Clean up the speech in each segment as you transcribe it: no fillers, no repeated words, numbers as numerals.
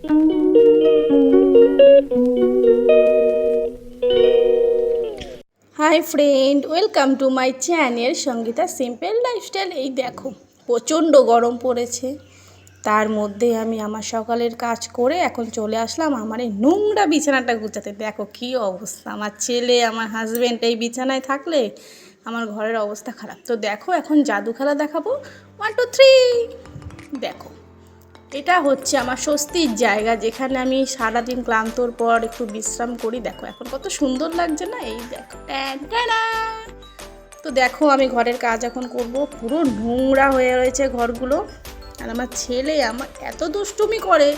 High friend, welcome to my channel Sangeeta simple lifestyle. এই দেখো প্রচণ্ড গরম পড়েছে, তার মধ্যে আমি আমার সকালের কাজ করে এখন চলে আসলাম আমার এই নোংরা বিছানাটা গুছাতে। দেখো কী অবস্থা, আমার ছেলে আমার হাজব্যান্ড এই বিছানায় থাকলে আমার ঘরের অবস্থা খারাপ। তো দেখো এখন জাদু খেলা দেখাবো, 1 2 3। দেখো এটা হচ্ছে আমার স্বস্তির জায়গা, যেখানে আমি সারাদিন ক্লান্তর পর একটু বিশ্রাম করি। দেখো এখন কত সুন্দর লাগছে না? এই দেখো তো দেখো আমি ঘরের কাজ এখন করব। পুরো নোংরা হয়ে রয়েছে ঘরগুলো, আর আমার ছেলে আমার এত দুষ্টুমি করে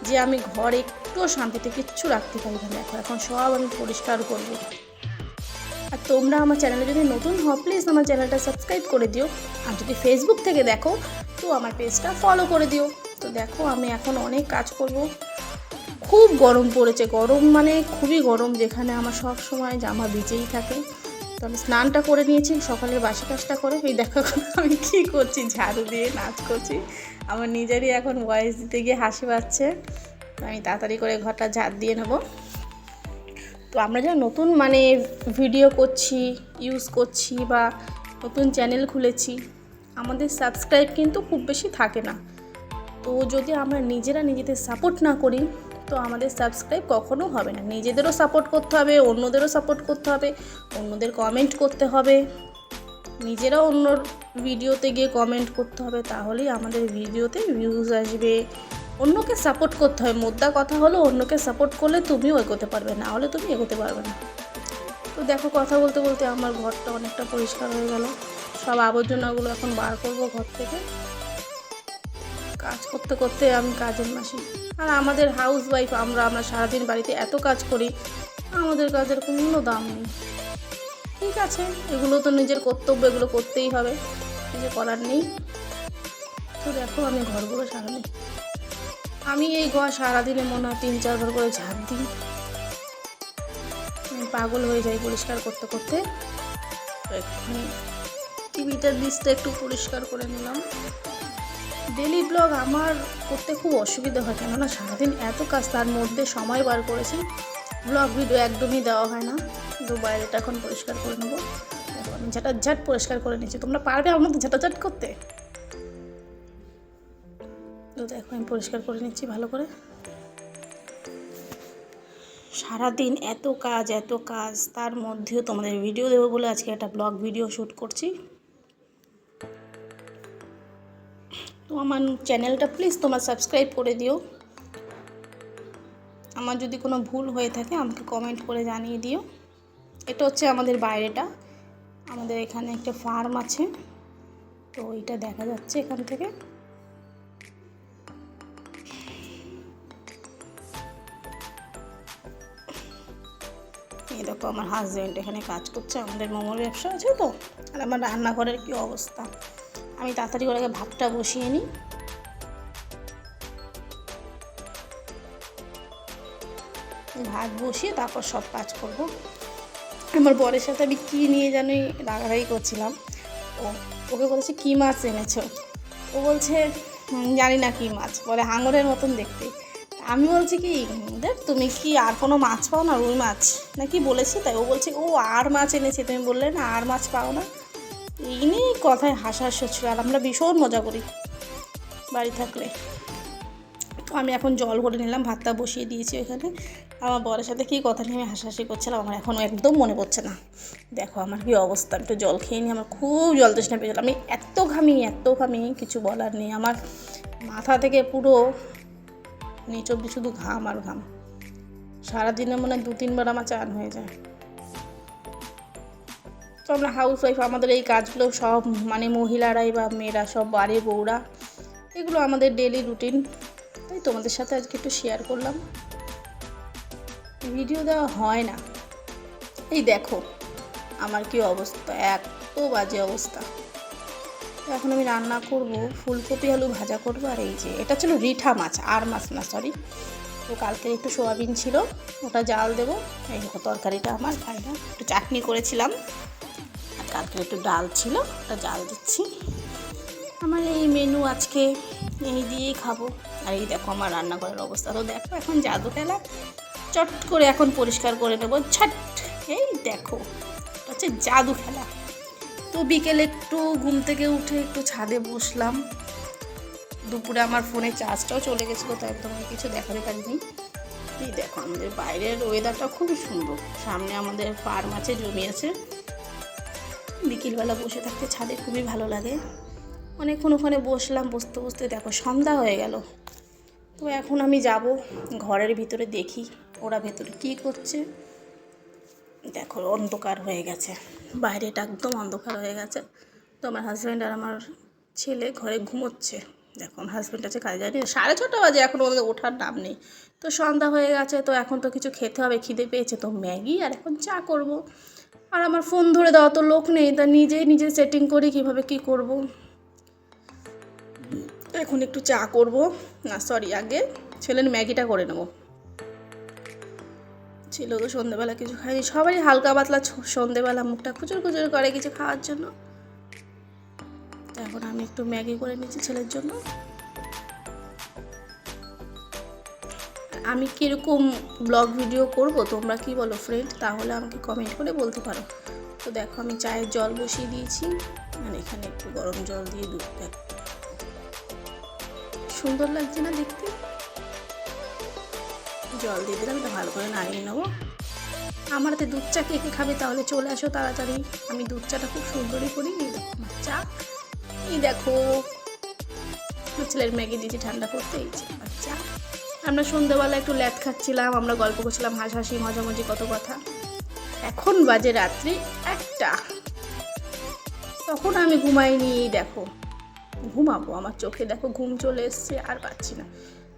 যে আমি ঘর একটু শান্তিতে কিচ্ছু রাখতে পারি না। দেখো এখন সব আমি পরিষ্কার করব। আর তোমরা আমার চ্যানেলে যদি নতুন হও প্লিজ আমার চ্যানেলটা সাবস্ক্রাইব করে দিও, আর যদি ফেসবুক থেকে দেখো তো আমার পেজটা ফলো করে দিও। তো দেখো আমি এখন অনেক কাজ করব। খুব গরম পড়েছে, গরম মানে খুবই গরম, যেখানে আমার সব সময় জামা ভিজেই থাকে। তো আমি স্নানটা করে নিয়েছি সকালের বাসি কাজটা করে। এই দেখো আমি কী করছি, ঝাড়ু দিয়ে নাচ করছি। আমার নিজেরই এখন ভয়েস দিতে গিয়ে হাসি পাচ্ছে। আমি তাড়াতাড়ি করে ঘরটা ঝাড় দিয়ে নেবো। তো আমরা যারা নতুন মানে ভিডিও করছি, ইউজ করছি বা নতুন চ্যানেল খুলেছি, আমাদের সাবস্ক্রাইব কিন্তু খুব বেশি থাকে না। তো যদি আমরা নিজেরা নিজেদের সাপোর্ট না করি তো আমাদের সাবস্ক্রাইব কখনো হবে না। নিজেদেরও সাপোর্ট করতে হবে, অন্যদেরও সাপোর্ট করতে হবে, অন্যদের কমেন্ট করতে হবে, নিজেরাও অন্যর ভিডিওতে গিয়ে কমেন্ট করতে হবে, তাহলেই আমাদের ভিডিওতে ভিউজ আসবে। অন্যকে সাপোর্ট করতে হয়, মোদ্দা কথা হলো অন্যকে সাপোর্ট করলে তুমিও এগোতে পারবে, না হলে তুমি এগোতে পারবে না। তো দেখো কথা বলতে বলতে আমার ঘরটা অনেকটা পরিষ্কার হয়ে গেল। সব আবর্জনাগুলো এখন বার করব ঘর থেকে। কাজ করতে করতে আমি কাজের মাসি। আর আমাদের হাউস ওয়াইফ আমরা সারাদিন বাড়িতে এত কাজ করি, আমাদের কাজের কোনো দাম নেই। ঠিক আছে, এগুলো তো নিজের কর্তব্য, এগুলো করতেই হবে, কিছু করার নেই। তো দেখো আমি ঘরগুলো সারানি, আমি এই ঘর সারাদিনে মনে হয় 3-4 বার করে ঝাড় দিই। আমি পাগল হয়ে যাই পরিষ্কার করতে করতে। তো এক্ষুনি টিভিটার নিচটা একটু পরিষ্কার করে নিলাম। ডেলি ব্লগ আমার করতে খুব অসুবিধা হয়, কেননা সারাদিন এত কাজ, তার মধ্যে সময় বার করেছি ব্লগ ভিডিও একদমই দেওয়া হয় না। তো বাইরেটা এখন পরিষ্কার করে নেবো। আমি ঝাঁটাঝাট পরিষ্কার করে নিচ্ছি, তোমরা পারবে আমার মধ্যে ঝাঁটাঝাট করতে? তো দেখো আমি পরিষ্কার করে নিচ্ছি ভালো করে। সারাদিন এত কাজ, তার মধ্যেও তোমাদের ভিডিও দেবো বলে আজকে একটা ব্লগ ভিডিও শ্যুট করছি। তো আমার চ্যানেলটা প্লিজ তোমরা সাবস্ক্রাইব করে দিও। আমার যদি কোনো ভুল হয়ে থাকে আমাকে কমেন্ট করে জানিয়ে দিও। এটা হচ্ছে আমাদের বাইরেটা, আমাদের এখানে একটা ফার্ম আছে, তো এটা দেখা যাচ্ছে এখান থেকে। এই দেখো আমার হাজব্যান্ড এখানে কাজ করছে, আমাদের মোমোর ব্যবসা আছে তো। আর আমার রান্নাঘরের কী অবস্থা, আমি তাড়াতাড়ি করে ভাতটা বসিয়ে নিই। ভাত বসিয়ে তারপর সব কাজ করব। আমার বরের সাথে আমি কী নিয়ে জানি রাগারাগি করছিলাম। ওকে বলেছে কী মাছ এনেছো? ও বলছে জানি না কী মাছ, বলে হাঙরের মতন দেখতে। আমি বলছি কি দেখ তুমি কি আর কোনো মাছ পাও না, রুই মাছ না কি বলেছি? তাই ও বলছে ও আর মাছ এনেছে, তুমি বললে না আর মাছ পাও না। এই নিয়ে কথায় হাসাহাসি হচ্ছিল, আর আমরা ভীষণ মজা করি বাড়ি থাকলে। তো আমি এখন জল ভরে নিলাম, ভাতটা বসিয়ে দিয়েছি ওইখানে। আমার বরের সাথে কী কথা নিয়ে আমি হাসাহাসি করছিলাম, আমার এখনও একদম মনে পড়ছে না। দেখো আমার কী অবস্থা, একটু জল খেয়ে নিই, আমার খুব জল তৃষ্ণা পেয়ে গেল। আমি এত ঘামি কিছু বলার নেই। আমার মাথা থেকে পুরো নিচ অব্দি শুধু ঘাম আর ঘাম। সারাদিনে মনে হয় 2-3 বার আমার চান হয়ে যায়। তো আমরা হাউস ওয়াইফ, আমাদের এই কাজগুলো সব মানে মহিলারাই বা মেয়েরা, সব বাড়ির বউরা, এগুলো আমাদের ডেলি রুটিন। তাই তোমাদের সাথে আজকে একটু শেয়ার করলাম। ভিডিও দেওয়া হয় না। এই দেখো আমার কি অবস্থা, এত বাজে অবস্থা। এখন আমি রান্না করব ফুলকপি আলু ভাজা করব। আর এই যে এটা ছিল রিঠা মাছ, আর মাছ না সরি। তো কালকের একটু সোয়াবিন ছিল, ওটা জাল দেবো। এই দেখো তরকারিটা আমার খাইনা, একটু চাটনি করেছিলাম, আর কালকের একটু ডাল ছিল, ওটা জাল দিচ্ছি। আমার এই মেনু আজকে। এই দিয়েই খাবো। আর এই দেখো আমার রান্না করার অবস্থা, তো দেখো এখন জাদু খেলা চট করে এখন পরিষ্কার করে নেবো ছট। এই দেখো এটা হচ্ছে জাদু খেলা। তো বিকেলে একটু ঘুম থেকে উঠে একটু ছাদে বসলাম। দুপুরে আমার ফোনে চার্জটাও চলে গেছিলো, তাই তোমাকে কিছু দেখাতে পারিনি। এই দেখো আমাদের বাইরের ওয়েদারটা খুবই সুন্দর, সামনে আমাদের ফার্ম আছে, জমি আছে। বিকেলবেলা বসে থাকতে ছাদে খুবই ভালো লাগে। অনেকক্ষণ ওখানে বসলাম, বসতে বসতে দেখো সন্ধ্যা হয়ে গেল। তো এখন আমি যাব ঘরের ভিতরে, দেখি ওরা ভেতরে কী করছে। দেখো অন্ধকার হয়ে গেছে, বাইরেটা একদম অন্ধকার হয়ে গেছে। তো আমার হাজব্যান্ড আর আমার ছেলে ঘরে ঘুমোচ্ছে। দেখো আমার হাজব্যান্ড আছে কাজে যায়নি, 6:30 বাজে, এখন ওদের ওঠার নাম নেই। তো সন্ধ্যা হয়ে গেছে, তো এখন তো কিছু খেতে হবে, খিদে পেয়েছে, তো ম্যাগি আর এখন চা করব। আর আমার ফোন ধরে দেওয়া তো লোক নেই, তা নিজে সেটিং করি কীভাবে কী করব। এখন একটু চা করব, না সরি আগে ছেলের ম্যাগিটা করে নেব। ছিল তো সন্ধেবেলা কিছু খাইনি, সবারই হালকা পাতলা সন্ধেবেলা মুখটা খুচুর খুচুর করে কিছু খাওয়ার জন্য। তো এখন আমি একটু ম্যাগি করে নিচ্ছি ছেলের জন্য। আমি কীরকম ব্লগ ভিডিও করব তোমরা কি বলো ফ্রেন্ড, তাহলে আমাকে কমেন্ট করে বলতে পারো। তো দেখো আমি চায়ের জল বসিয়ে দিয়েছি, আর এখানে একটু গরম জল দিয়ে দুধটা, সুন্দর লাগছে না দেখতে। জল দিয়ে দিলাম, এটা ভালো করে নাড়িয়ে নেবো। আমার হাতে দুধ চা কে কে খাবে তাহলে চলে আসো তাড়াতাড়ি, আমি দুধ চাটা খুব সুন্দরই করি। এই দেখো আমার চা, এই দেখো আমার ছেলের ম্যাগি দিয়েছি ঠান্ডা করতে, এই যে আমার চা। আমরা সন্ধ্যাবেলা একটু ল্যাদ খাচ্ছিলাম, আমরা গল্প করছিলাম, হাসাহাসি মজামজি কত কথা। এখন বাজে রাত্রি 1টা, তখন আমি ঘুমাইনি। দেখো ঘুমাবো, আমার চোখে দেখো ঘুম চলে এসছে, আর পাচ্ছি না।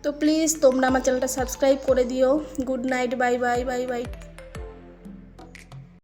তো প্লিজ তোমরা আমার চ্যানেলটা সাবস্ক্রাইব করে দিও। Good night, bye bye bye bye.